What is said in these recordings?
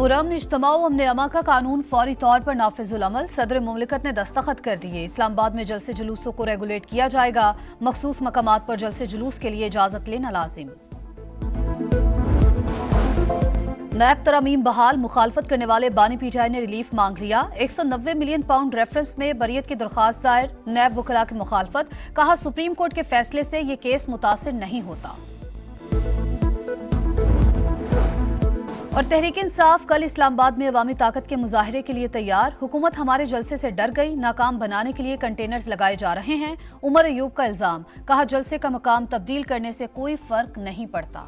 पुरअमन इज्तिमा अमन अमा का कानून फौरी तौर पर नाफिजुल अमल। सदर मुमलिकत ने दस्तखत कर दिए। इस्लामाबाद में जलसे जुलूसों को रेगुलेट किया जाएगा। मखसूस मकामात पर जलसे जुलूस के लिए इजाजत लेना लाजिम। नैब तरमीम बहाल। मुखालफत करने वाले बानी पीटीआई ने रिलीफ मांग लिया। 190 मिलियन पाउंड रेफरेंस में बरियत की दरख्वास्त दायर। नैब वकला की मुखालफत। कहा सुप्रीम कोर्ट के फैसले से ये केस मुतासिर नहीं होता। और तहरीक इंसाफ कल इस्लामाबाद में अवामी ताकत के मुजाहरे के लिए तैयार। हुकूमत हमारे जलसे से डर गई। नाकाम बनाने के लिए कंटेनर्स लगाए जा रहे हैं। उमर अयूब का इल्जाम। कहा जलसे का मकाम तब्दील करने से कोई फर्क नहीं पड़ता।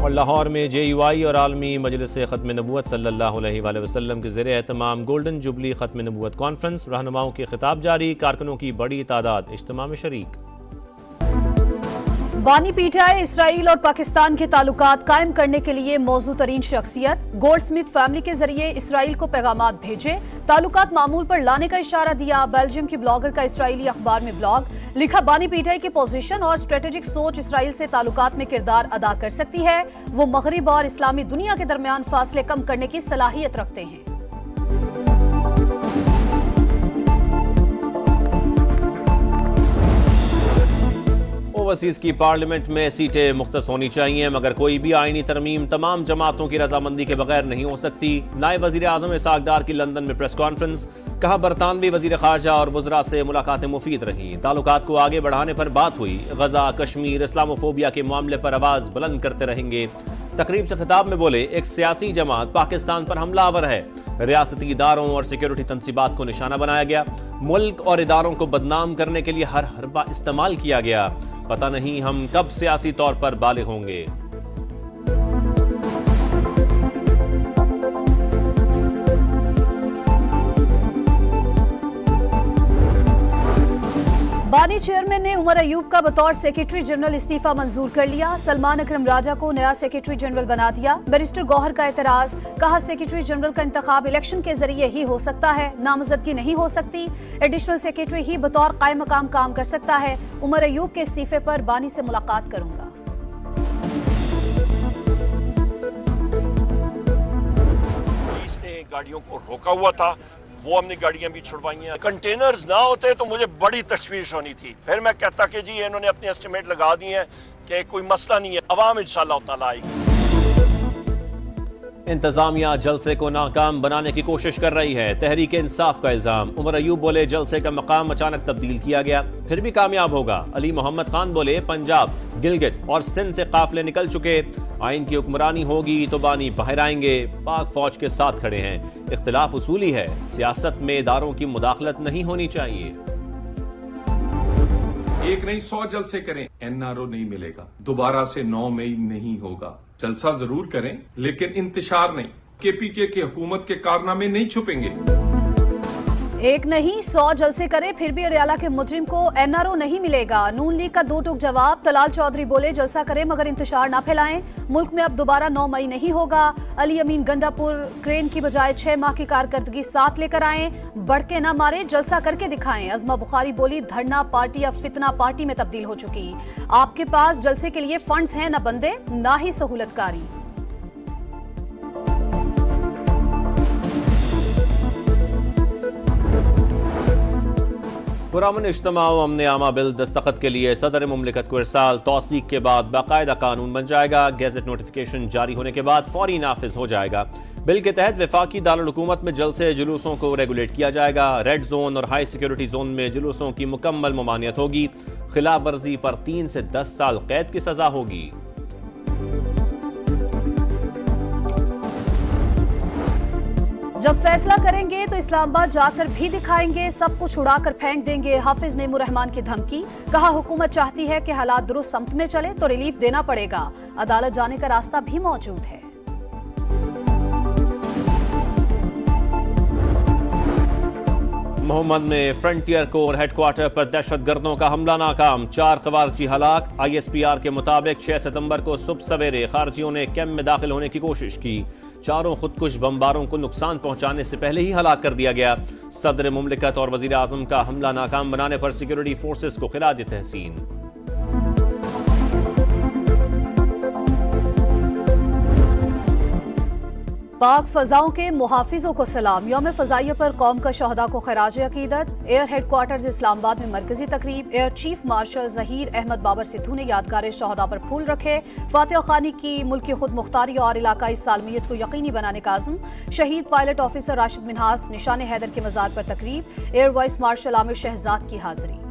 और लाहौर में JUI और आलमी मजलिस ख़त्म नबूवत सल्लल्लाहु अलैहि वसल्लम के ज़रिए एहतमाम गोल्डन जुबली ख़त्म नबूवत कॉन्फ्रेंस। रहनुमाओं के खिताब जारी। कारकुनों की बड़ी तादाद इज्तिमा में शरीक। बानी पीटीआई इसराइल और पाकिस्तान के ताल्लुकात कायम करने के लिए मौजू तरीन शख्सियत। गोल्डस्मिथ फैमिली के जरिए इसराइल को पैगामात भेजे। ताल्लुकात मामूल पर लाने का इशारा दिया। बेल्जियम की ब्लॉगर का इसराइली अखबार में ब्लॉग। लिखा बानी पीटीआई की पोजीशन और स्ट्रेटेजिक सोच इसराइल से ताल्लुकात में किरदार अदा कर सकती है। वो मगरिब और इस्लामी दुनिया के दरमियान फासले कम करने की सलाहियत रखते हैं। ओवरसीज की पार्लियामेंट में सीटें मुख्तस होनी चाहिए, मगर कोई भी आईनी तरमीम तमाम जमातों की रजामंदी के बगैर नहीं हो सकती। नायब वजीर आजम इसहाक डार की लंदन में प्रेस कॉन्फ्रेंस। कहा बरतानवी वजीर खारजा और वज़रा से मुलाकातें मुफीद रही। ताल्लुकात को आगे बढ़ाने पर बात हुई। गजा कश्मीर इस्लामोफोबिया के मामले पर आवाज बुलंद करते रहेंगे। तकरीब से खिताब में बोले एक सियासी जमात पाकिस्तान पर हमलावर है। रियासती इदारों और सिक्योरिटी तंसीबात को निशाना बनाया गया। मुल्क और इदारों को बदनाम करने के लिए हर हरबा इस्तेमाल किया गया। पता नहीं हम कब सियासी तौर पर बालिग होंगे। बानी चेयरमैन ने उमर अयूब का बतौर सेक्रेटरी जनरल इस्तीफा मंजूर कर लिया। सलमान अकरम राजा को नया सेक्रेटरी जनरल बना दिया। बैरिस्टर गौहर का एतराज। कहा सेक्रेटरी जनरल का इंतखाब इलेक्शन के जरिए ही हो सकता है, नामजदगी नहीं हो सकती। एडिशनल सेक्रेटरी ही बतौर कायम मकाम काम कर सकता है। उमर अयूब के इस्तीफे पर बानी से मुलाकात करूंगा। इसने गाड़ियों को रोका हुआ था, वो हमने गाड़ियां भी छुड़वाई हैं। कंटेनर्स ना होते तो मुझे बड़ी तशवीश होनी थी। फिर मैं कहता कि जी इन्होंने अपने एस्टिमेट लगा दिए हैं कि कोई मसला नहीं है, अवाम इंशाअल्लाह ताला आएगी। इंतजामिया जलसे को नाकाम बनाने की कोशिश कर रही है। तहरीक इंसाफ का इल्जाम। उमर अयूब बोले जलसे का मकाम अचानक तब्दील किया गया, फिर भी कामयाब होगा। अली मोहम्मद खान बोले पंजाब, गिलगित और सिंध से काफिले निकल चुके। आइन की हुक्मरानी होगी तो बानी बाहर आएंगे। पाक फौज के साथ खड़े हैं। इख्तिलाफ उसूली है, सियासत में इदारों की मुदाखलत नहीं होनी चाहिए। एक नहीं 100 जलसे करें, NRO नहीं मिलेगा। दोबारा से 9 मई नहीं होगा। जलसा जरूर करें लेकिन इंतशार नहीं। KPK की हुकूमत के कारनामे नहीं छुपेंगे। एक नहीं 100 जलसे करे फिर भी अडयाला के मुजरिम को NRO नहीं मिलेगा। नून लीग का दो टूक जवाब। तलाल चौधरी बोले जलसा करें मगर इंतशार ना फैलाएं। मुल्क में अब दोबारा 9 मई नहीं होगा। अली अमीन गंडापुर क्रेन की बजाय 6 माह की कारकर्दगी साथ लेकर आए। बढ़ के ना मारे, जलसा करके दिखाएं। अजमा बुखारी बोली धरना पार्टी अब फितना पार्टी में तब्दील हो चुकी। आपके पास जलसे के लिए फंड्स हैं ना बंदे, ना ही सहूलतकारी। पुरअमन इज्तिमा अमन आमा बिल दस्तखत के लिए सदर मुमलिकत को इरसाल। तौसीक के बाद बाकायदा कानून बन जाएगा। गैजेट नोटिफिकेशन जारी होने के बाद फौरी नाफिज हो जाएगा। बिल के तहत वफाकी दारुल हुकूमत में जलसे जुलूसों को रेगुलेट किया जाएगा। रेड जोन और हाई सिक्योरिटी जोन में जुलूसों की मुकम्मल ममानियत होगी। खिलाफ वर्जी पर 3 से 10 साल कैद की सजा होगी। जब फैसला करेंगे तो इस्लामाबाद जाकर भी दिखाएंगे। सब कुछ उड़ाकर फेंक देंगे। हाफिज नईमुर रहमान की धमकी। कहा हुकूमत चाहती है कि हालात दुरुस्त समत में चले तो रिलीफ देना पड़ेगा। अदालत जाने का रास्ता भी मौजूद है। मोहम्मद में फ्रंटियर कोर हेडक्वार्टर पर दहशतगर्दों का हमला नाकाम। 4 ख़वारिजी हलाक। ISPR के मुताबिक 6 सितंबर को सुबह सवेरे खारजियों ने कैंप में दाखिल होने की कोशिश की। 4 खुदकुश बमबारों को नुकसान पहुंचाने से पहले ही हलाक कर दिया गया। सदर मुमलिकत और वजीर आजम का हमला नाकाम बनाने पर सिक्योरिटी फोर्सेस को खिराज तहसीन। पाक फजाओं के मुहाफिजों को सलाम। यौम फजाइया पर कौम का शहदा को खराज अकीदत। एयर हेडक्वार्टर्स इस्लामाबाद में मरकजी तकरीब। Air chief marshal Zaheer Ahmed Babar Sidhu ने यादगार शहदा पर फूल रखे। फातिह खानी की मुल्की खुद मुख्तारी और इलाकाई सालमियत को यकीनी बनाने का आज़म। शहीद पायलट ऑफिसर राशिद मिन्हास निशान हैदर के मज़ार पर तकरीब। Air vice marshal Aamir Shahzad की हाजिरी।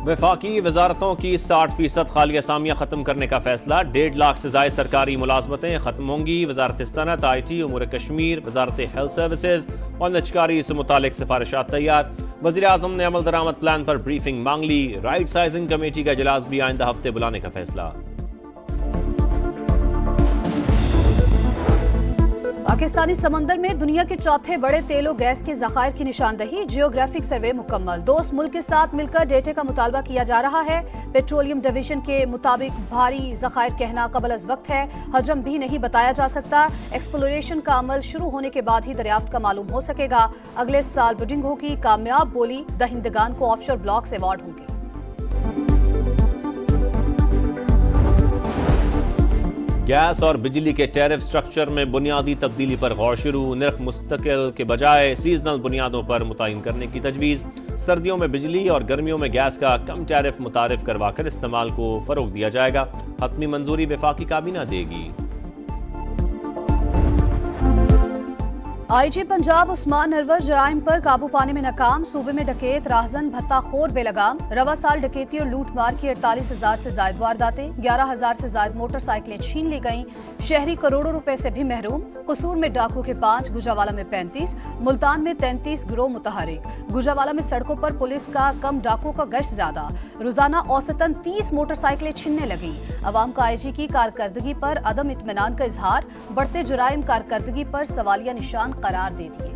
वफाकी वजारतों की 60% खाली असामियाँ खत्म करने का फैसला। 1.5 लाख से ज़ायद सरकारी मुलाजमतें खत्म होंगी। वजारत Sanat, IT, उमूर Kashmir, Wazarat health services और निजकारी से मुतालिक सिफारिशात तैयार। वज़ीर आज़म ने अमल दरामद प्लान पर ब्रीफिंग मांग ली। राइट साइजिंग कमेटी का इजलास भी आइंदा हफ्ते बुलाने का फैसला। पाकिस्तानी समंदर में दुनिया के चौथे बड़े तेल और गैस के जखायर की निशानदही। जियोग्राफिक सर्वे मुकम्मल। दोस्त मुल्क के साथ मिलकर डेटे का मुतालबा किया जा रहा है। पेट्रोलियम डिवीजन के मुताबिक भारी जखायर कहना कबल अज वक्त है। हजम भी नहीं बताया जा सकता। एक्सप्लोरेशन का अमल शुरू होने के बाद ही दरियाफ्त का मालूम हो सकेगा। अगले साल बिडिंग होगी। कामयाब बोली दहिंदगान को ऑफशोर ब्लॉक्स अवार्ड होंगे। गैस और बिजली के टैरिफ स्ट्रक्चर में बुनियादी तब्दीली पर गौर शुरू। निर्ख मुस्तकिल के बजाय सीजनल बुनियादों पर मुतय्यन करने की तजवीज़। सर्दियों में बिजली और गर्मियों में गैस का कम टैरिफ मुतारिफ करवाकर इस्तेमाल को फरोग दिया जाएगा। हतमी मंजूरी वफाकी काबीना देगी। IG पंजाब उस्मान नरवर जराइम पर काबू पाने में नाकाम। सूबे में डकैत राहजन भत्ताखोर बेलगाम। रवा साल डकैती और लूट मार की 48,000 से ज्यादा वारदातें। 11,000 से ज्यादा मोटरसाइकिलें छीन ली गईं। शहरी करोड़ों रुपए से भी महरूम। कसूर में डाकू के 5, गुजरावाला में 35, मुल्तान में 33 गिरोह मुतहरिक। गुजरावाला में सड़कों पर पुलिस का कम डाकू का गश्त ज्यादा। रोजाना औसतन 30 मोटरसाइकिलें छीनने लगी। अवाम का IG की कारकर्दगी पर अदम इत्मीनान का इजहार। बढ़ते जुराइम कारकर्दगी पर सवालिया निशान करार दे दिए।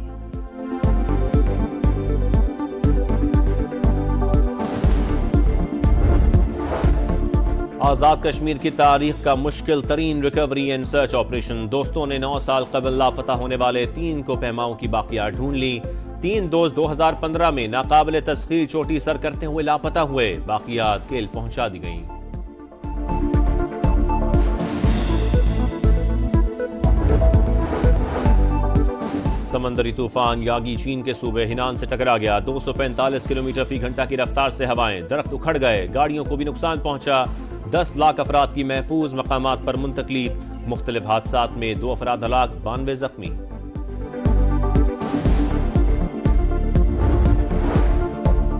आज़ाद कश्मीर की तारीख का मुश्किल तरीन रिकवरी एंड सर्च ऑपरेशन। दोस्तों ने 9 साल कबल लापता होने वाले 3 को पैमाओं की बाकियात ढूंढ ली। 3 दोस्त 2015 में नाकाबिले तस्खीर चोटी सर करते हुए लापता हुए। बाकियात केल पहुंचा दी गईं। समंदरी तूफान यागी चीन के सूबे हिनान से टकरा गया। 245 किलोमीटर फी घंटा की रफ्तार से हवाएं। दरख्त उखड़ गए। गाड़ियों को भी नुकसान पहुंचा। 10 लाख अफराद की महफूज मकामात पर मुंतकली। मुख्तलिफ हादसात में 2 अफराद हलाक, 92 जख्मी।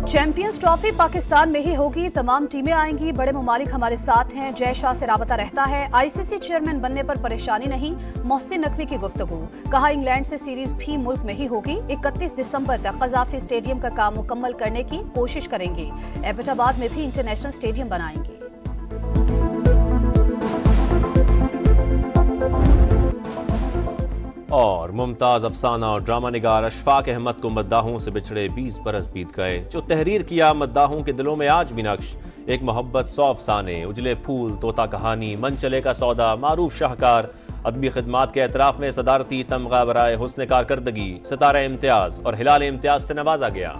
चैंपियंस ट्रॉफी पाकिस्तान में ही होगी। तमाम टीमें आएंगी। बड़े ममालिक हमारे साथ हैं। जय शाह से राबता रहता है। ICC चेयरमैन बनने पर परेशानी नहीं। मोहसिन नकवी की गुफ्तगू। कहा इंग्लैंड से सीरीज भी मुल्क में ही होगी। 31 दिसंबर तक कज़ाफी स्टेडियम का काम मुकम्मल करने की कोशिश करेंगे। एबटाबाद में भी इंटरनेशनल स्टेडियम बनाएंगे। और मुमताज अफसाना और ड्रामा निगार अशफाक अहमद को मद्दाहों से बिछड़े 20 बरस बीत गए। जो तहरीर किया मद्दाहों के दिलों में आज भी नक्श। एक मोहब्बत 100 अफसाने, उजले फूल, तोता कहानी, मन चले का सौदा, मारूफ शाहकार, अदबी खिदमात के एतराफ में सदारती तमगा बराए हुस्न कारकर्दगी, सितारा इम्तियाज और हिलाल इम्तियाज से नवाजा गया।